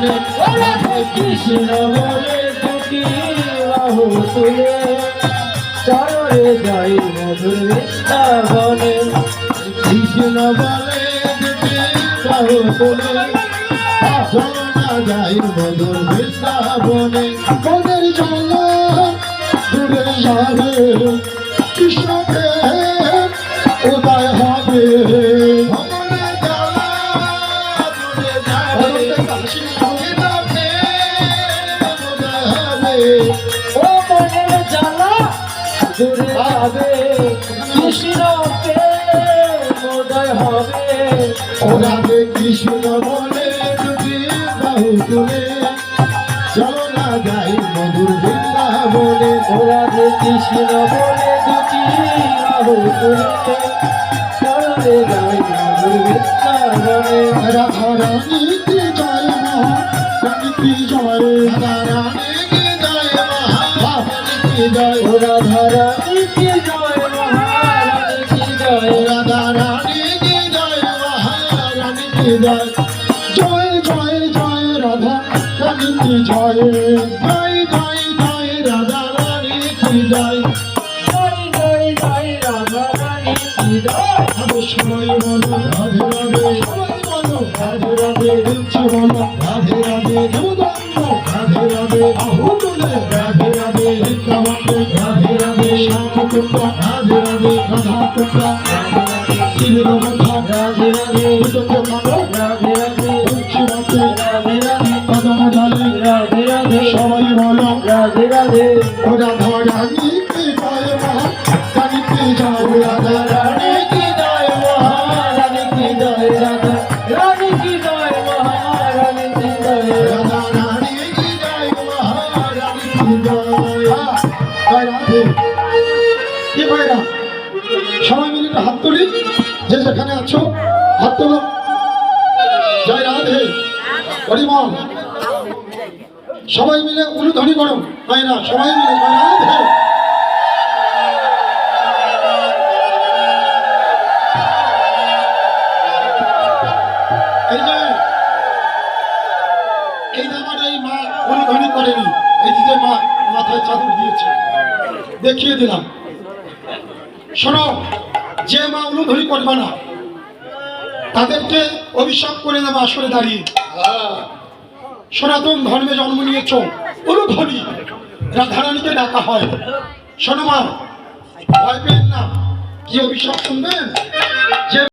তুলে রাধে কৃষ্ণ বলে দুটি বাহু তুলে চলো রে যাই মধুর বৃন্দাবনে কৃষ্ণ বলে দুটি বাহু তুলে চলো না যাই মধুর বৃন্দাবনে মনের জ্বালা দূরে যাবে কৃষ্ণকে উদয় হবে মনের জ্বালা দূরে যাবে কৃষ্ণকে উদয় হবে ও মনের জ্বালা দূরে যাবে কৃষ্ণকে উদয় হবে ও রাধে কৃষ্ণ বলে দুটি বাহু তুলে চলো না যাই মধুর বৃন্দাবনে ও রাধে কৃষ্ণ বলে দুটি বাহু তুলে চলো রে যাই মধুর বৃন্দাবনে রাধা রানী কি জয় মহা রানী কি জয় রাধা রানী কি জয় মহা রানী কি জয় ও রাধা রানী কি জয় মহারানী কি জয় রাধা রানী কি জয় মহারানী কি জয় জয় জয় জয় রাধা রানী কি জয় জয় জয় জয় রাধা রানী কি জয় জয় জয় জয় রাধা রানী কি জয় আমি সবাই বলো রাধে রাধে সবাই বলো রাধে রাধে দিচ্ছে বলো রাধে রাধে দেবদন্দ রাধে রাধে আহুতুলে রাধে রাধে বৃন্দাবনে রাধে রাধে শ্যামকুণ্ড রাধে রাধে রাধাকুণ্ড রাধে রাধে তীরবন্ধ রাধে রাধে রাধে রাধে তুলসী রাধে রাধে কদম ডালে রাধে রাধে সবাই বলো রাধে রাধে ও রাধা রানী কি জয় মহারানী কি জয় রাধা রানী কি জয় মহারানী কি জয় রাধা রানী কি জয় মহারানী কি জয় রাধা রানী কি জয় মহারানী কি জয় রাধে কি ভাইরা সবাই মিলে হাত তুলি যে যেখানে আছো হাত তোলো জয় রাধে হরিবল সবাই মিলে উলুধ্বনি করো ভাইরা সবাই মিলে জয় রাধে এই যে আমার এই মা উলুধ্বনি করেনি এই যে মা মাথায় চাদর দিয়েছে দেখিয়ে দিলাম শোনো যে মা উলুধ্বনি করবে না তাদেরকে অভিশাপ করে দেবে আসরে দাঁড়িয়ে সনাতন ধর্মে জন্ম নিয়েছ উলুধ্বনি রাধারানীকে ডাকা হয় শোনো মা ভয় পেন না কি অভিশাপ শুনবেন যে